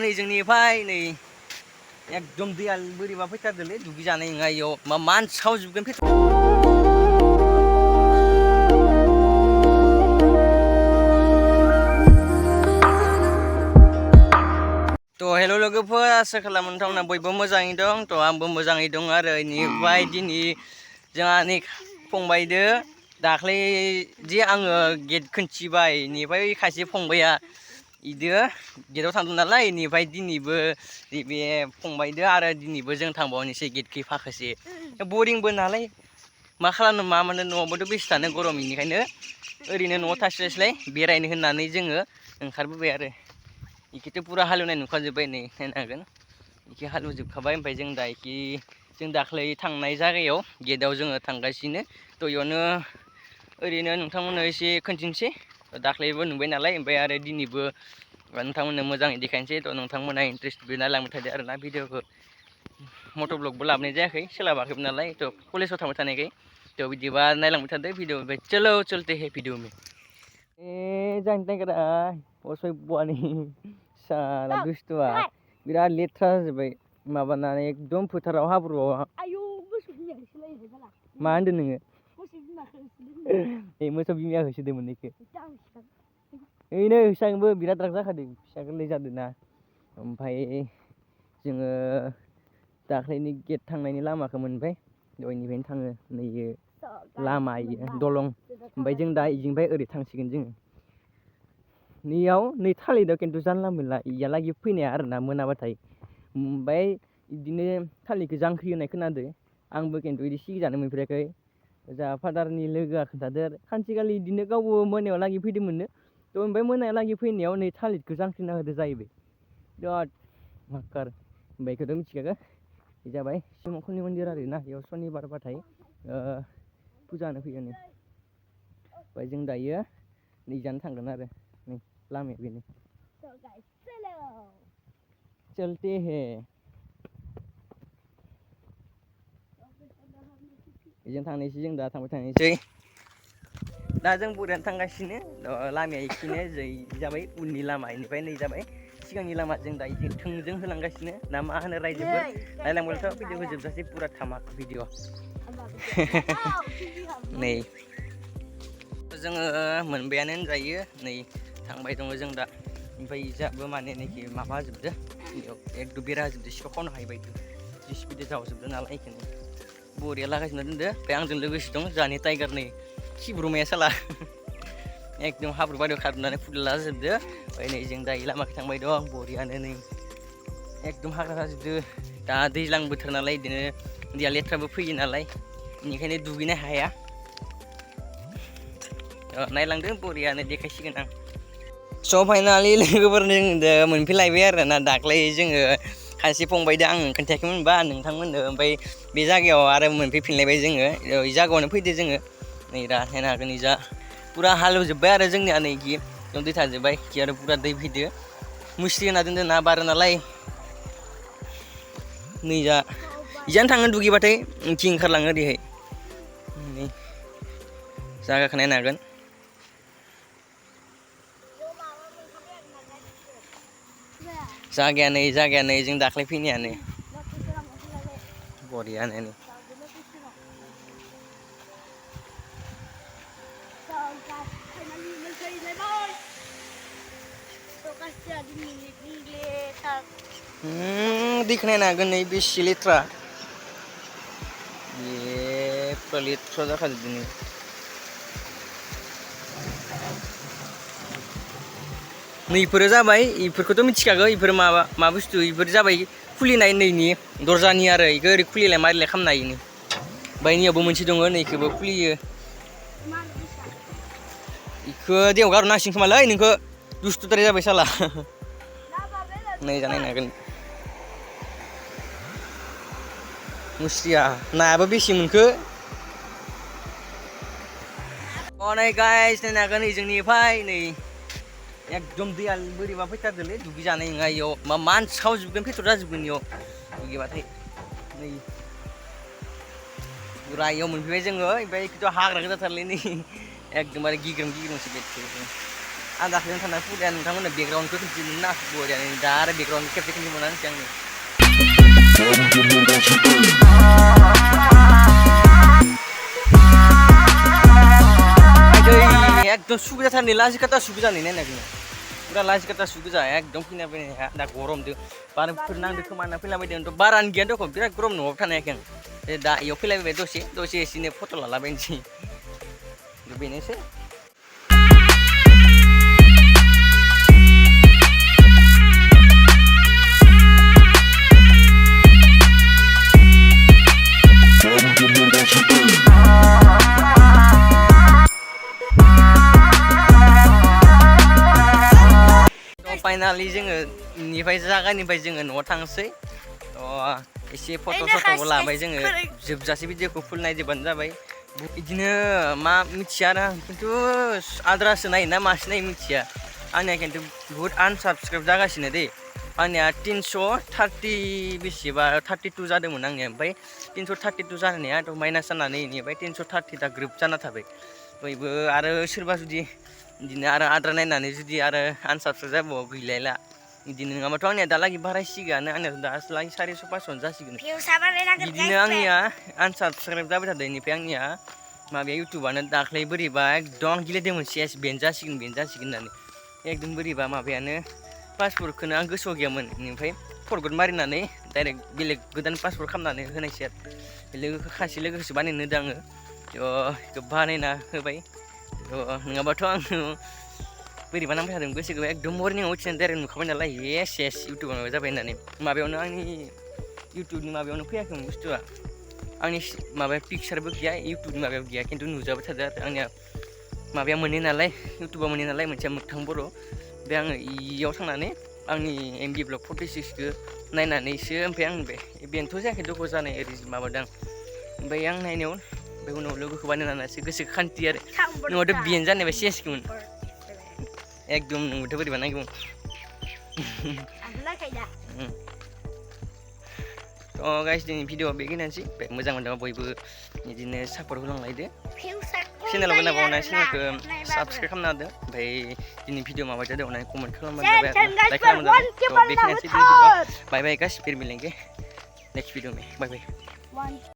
नै जोंनिफ्राय नै एकदम दैया बोरैबा फैथारदोंलै दुगैजानाय नङा इयाव मानसावजोबगोन हेल' लोगोफोर आसा खालामो नोंथांमोना बयबो मोजाङै दं आंबो मोजाङै दं आरो इनिफ्राय दिनै जोंहा नै फंबायदो दाख्लै जे आङो गेट खोन्थिबाय इनिफ्राय खायसे फंबाया इदो गेटआव थांदों नालाय इनिफ्राय दिनैबो बे फंबायदो आरो दिनैबो जों थांबावनोसै गेटखै फाखोसे बरिंबो नालाय मा खालामनो मा मोनो न'आवबोथ' बेसे थानो गरम इनिखायनो ओरैनो न'आव थास्लायस्लाय बेरायनो होननानै जोङो ओंखारबोबाय आरो इखिथ' पुरा हालेवनाय नुखाजोब्बाय नै नायनो हागोन इखि हालेवजोबखाबाय ओमफ्राय जों दा इखि जों दाख्लै थांनाय जायगायाव गेटआव जोङो थांगासिनो इयावनो ओरैनो नोंथांमोननो एसे खोन्थिनोसै दाख्लैबो नुबाय नालाय ओमफ्राय आरो दिनैबो नोंथांमोननो मोजाङै देखायनोसै नोंथांमोना इन्ट्रेस्टबो नायलांबाय थादो आरोना भिडिअखौ मट' ब्लगबो लाबोनाय जायाखै सोलाबाखैमोन नालाय कलेजाव थांबाय थानायखाय बिदिबा नायलांबाय थादो भिडिअ ओमफ्राय चलते है भिडिअ में जानो नागिरा असभ्यआनो साला दुस्थुआ बिराद लेथ्रा जाजोब्बाय माबानानै एकदम फोथाराव हाब्रुआव मा होनदों नोङो मोसौ बिमाया होसोदोंमोन इखो ओइनो होसांबो बिराद राग जाखादों फिसा गोरलै जादोंना ओमफ्राय जोङो दाख्लैनि गेट थांनायनि लामाखौ मोनबाय दहायनिफ्रायनो थाङो नैयो लामा दलं ओमफ्राय जों दा इजोंनिफ्राय ओरै थांसिगोन जोङो नैयाव नै थालिदाव खिन्थु जानला मोनला इयालागि फैनाया आरोना मोनाबाथाय ओमफ्राय बिदिनो थालिरखौ जांख्रि होनाय खोनादो आंबो खिन्थु बिदि सिगिजानो मोनफेराखै जा फादारनि लोगोआ खोन्थादो आरो सानसेखालि बिदिनो गावबो मोनायाव लागै फैदोंमोननो ओमफ्राय मोनायाव लागै फैनायाव नै थालिरखौ जांख्रिना होदो जाहैबाय बिराद माक्कार ओमफ्राय बेखौथ' मिथिखागोन बे जाबाय शिबखरनि मन्दिर आरोना बेयाव सनिबारबाथाय फुजा होनो फैयो ओमफ्राय जों दायो नै जानो थांगोन आरो नै लामाया बेनो चलते है बेजों थांनोसै जों दा थांबाय थानोसै दा जों बरियानो थांगासिनो लामाया इखिनो जै जाबाय उननि लामा इनिफ्राय नै जाबाय सिगांनि लामा जों दा इदि थोंजों होलांगासिनो ना मा होनो रायजोफोर नायलांबायथ' भिडिअखौ जोबजासे पुरा थामाक भिडिअ नै जोङो मोनबायानो होनजायो नै थांबाय दङ जों दा ओमफ्राय इजाबो माने नैखि माबा जोबदो बेयाव एकदम बेरा जोबदो सिखाव खावनो हायि बायदि जि स्पिडै जावजोबदो नालाय बेखौनो बरिया लागासिनो दोनदो ओमफ्राय आंजों लोगोसे दं जोंहानि टाइगार नै खिब्रुमाया साला एकदम हाब्रु बारियाव खारनानै फुदला जोबदो ओमफ्राय नै जों दायो लामाखै थांबाय दं बरियानो नै एकदम हाग्रा जाजोबदो दा दैज्लां बोथोर नालाय बिदिनो दैया लेथ्राबो फैयो नालाय बेनिखायनो दुगैनो हाया नायलांदों बरियानो देखायसिगोन आं स' फाइनालि लोगोफोरजों मोनफैलायबाय आरोना दाख्लै जोङो खायसे फंबायदों आं खोन्थायाखैमोन होनबा नोंथांमोननो ओमफ्राय बे जायगायाव आरो मोनफैफिनलायबाय जोङो बे जायगायावनो फैदो जोङो नै दा नायनो हागोन इजा पुरा हालेवजोब्बाय आरो जोंनिया नै इखि दै थाजोब्बाय इखि आरो पुरा दै फैदो मुस्रि होना दोनदो ना बारो नालाय नै जा इजानो थाङो दुगैबाथाय इथिं ओंखारलाङो ओरैहाय नै जायगाखौ नायनो हागोन जागाया नै जों दाख्लै फैनायानो बरियानो नै दैखौ नायनो हागोन नै बेसे लेथ्रा पुरा लेथ्रा जाखाजोबदों नै नैफोरो जाबाय इफोरखौथ' मिथिखागौ इफोर मा बुस्थु इफोर जाबाय खुलिनाय नैनि दरजानि आरो इखौ ओरै खुलिलाय मारिलाय खालामनो हायो ओमफ्राय नैयावबो मोनसे दङ नैखौबो खुलियो इखौ दैयाव गारनांसिगोन खोमालै नोंखौ दुस्थुद्राय जाबाय साला नै जानाय नागोन मुस्रिया नायाबो बेसे मोनखो नै गाइस नायनो हागोन नै जोंनिफ्राय नै एकदम दैया बोरैबा फैथारदोंलै दुगैजानाय नङा इयाव मानसावजोबगोन पेट्रल जाजोबगोन इयाव दुगैबाथाय नै पुरा इयाव मोनफैबाय जोङो ओमफ्राय खिन्थु हाग्रा गोजाथारलै नै एकदमबारे गिग्रोम गिग्रोमसो बेखौ आं दाख्लैनो थांना फुदे नोंथांमोननो बेकग्राउन्डखौ खिन्थिनो ना बरियानो दा आरो बेकग्राउन्ड खेबसे खिन्थि मोनानोसै आंनो एकदम सुबिदाथारनि लाजि काटा सुबिदानि नायनाय पुरा लाजि काटा सुबिदा एकदम फैना फैनाया दा गरमदो बारफोर नांदो खोमा होनना फैलाबायदों थ' बारानो गैया दख बिराद गरम न'आव थानो हायाखै आं दा इयाव फैलायबाय दसे एसेनो फट' लालाबायनोसै बेनोसै फाइनालि जोङो निफ्राय जागानिफ्राय जोङो न'आव थांसै एसे फट' लाबाय जोङो जोबजासे भिडिअखौ फुल नायजोबबानो जाबाय बिदिनो मा मिथिया आरो खिन्थु आद्रासो नायो ना मासो नायो मिथिया आंनिया खिन्थु बुहुत आनसाबस्क्राइब जागासिनो दे आंनिया 330 बेसेबा 32 जादोंमोन आंनिया ओमफ्राय 332 जानाया माइनास जानानै इनिफ्राय 330 दा ग्रुप जाना थाबाय बयबो आरो सोरबा जुदि बिदिनो आरो आद्रा नायनानै जुदि आरो आनसाबस्क्राइब जाबावो गैलायला बिदिनो नङाबाथ' आंनिया दालागै बारायसिगोन आंनिया दालागै 400-500 जासिगोन बिदिनो आंनिया आनसाबस्क्राइब जाबाय थादों इनिफ्राय आंनिया माबाया इउटुबानो दाख्लै बोरैबा एकदम गिलायदोंमोन सेस बेन जासिगोन होननानै एकदम बोरैबा माबायानो पासपर्टखौनो आं गोसोआव गैयामोन इनिफ्राय फरगट मारिनानै डाइरेक्ट बेलेग गोदान पासपर्ट खालामनानै होनायसै आरो खासे लोगोखौसो बानायनो होदों आङो बेखौ बानायना होबाय नङाबाथ' आङो बोरैबा नांबाय थादों गोसोखौ एकदम मर्निंआव उथिनानै डाइरेक्ट नुखाबाय नालाय सेस इउटुबाव माबा जाबाय होननानै माबायावनो आंनि इउटुबनि माबायावनो फैयाखैमोन बुस्थुआ आंनि माबाया पिक्सारबो गैया इउटुबनि माबायाव गैया खिन्थु नुजाबाय थादों आरो आंनिया माबाया मोनो नालाय इउटुबाव मोनो नालाय मोनसेया मोगथां बर' बे आङो इयाव थांनानै आंनि एमबि ब्लग 46खौ नायनानैसो ओमफ्राय आं बेनोथ' जायाखै दख' जानाय ओरै माबादों ओमफ्राय आं नायनायाव बे उनाव लोगोखौ बानायनानैसो गोसो खान्थि आरो नङाबाथ' बेनो जानायबा सेसखौमोन एकदम नोंबोथ' बोरैबा नायगौमोन गाइस दिनै भिडिअआ बेखिनियानोसै मोजां मोनदोंबा बयबो बिदिनो सापर्ट होलांलायदो चेनेलावबो नायबावनाय चेनेलखौ साबस्क्राइब खालामना होदो ओमफ्राय दिनै भिडिअ माबायदि जादों अननानै कमेन्ट खालामबानो जाबाय आरो लाइक खालामबानो जाबाय थ' बेखिनियानोसै दिनै भिडिअ बाय बाय गाइस फिर मिलेंगे नेक्स्ट वीडियो में बाय बाय